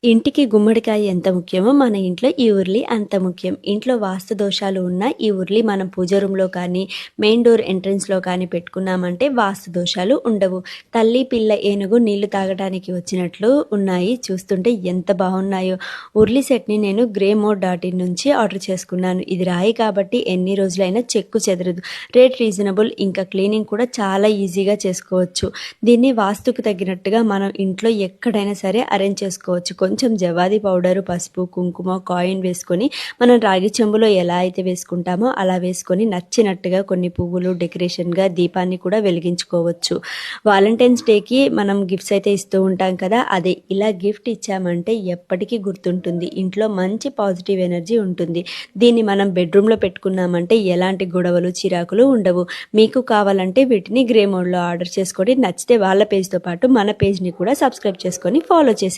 ఇంటికి గుమ్మడికాయ ఎంత ముఖ్యమో మన ఇంట్లో ఈ ఉర్లి అంత ముఖ్యం. ఇంట్లో వాస్తు దోషాలు ఉన్నా ఈ ఉర్లి మనం పూజ రూమ్‌లో కానీ, మెయిన్ డోర్ ఎంట్రన్స్‌లో కానీ పెట్టుకున్నామంటే వాస్తు దోషాలు ఉండవు. తల్లి, పిల్ల ఏనుగు నీళ్లు తాగడానికి వచ్చినట్లు ఉన్నాయి. చూస్తుంటే ఎంత బాగున్నాయో. ఉర్లి సెట్‌ని నేను greymo.in నుంచి ఆర్డర్ చేసుకున్నాను. ఇది రాయి కాబట్టి ఎన్ని రోజులైనా చెక్కు చెదరదు. రేట్ రీజనబుల్, ఇంకా క్లీనింగ్ కూడా చాలా ఈజీగా చేసుకోవచ్చు. దీన్ని వాస్తుకు తగినట్టుగా మనం ఇంట్లో ఎక్కడైనా సరే అరేంజ్ చేసుకోవచ్చు. కొంచెం జవాది పౌడరు, పసుపు, కుంకుమ, కాయిన్ వేసుకొని మనం రాగి చెంబులో ఎలా అయితే వేసుకుంటామో అలా వేసుకొని నచ్చినట్టుగా కొన్ని పువ్వులు డెకరేషన్గా దీపాన్ని కూడా వెలిగించుకోవచ్చు. వాలంటైన్స్ డేకి మనం గిఫ్ట్స్ అయితే ఇస్తూ ఉంటాం కదా, అదే ఇలా గిఫ్ట్ ఇచ్చామంటే ఎప్పటికీ గుర్తుంటుంది. ఇంట్లో మంచి పాజిటివ్ ఎనర్జీ ఉంటుంది. దీన్ని మనం బెడ్రూమ్లో పెట్టుకున్నామంటే ఎలాంటి గొడవలు, చిరాకులు ఉండవు. మీకు కావాలంటే వీటిని గ్రే మోడ్లో ఆర్డర్ చేసుకొని నచ్చితే వాళ్ళ పేజ్తో పాటు మన పేజ్ని కూడా సబ్స్క్రైబ్ చేసుకొని ఫాలో చేసి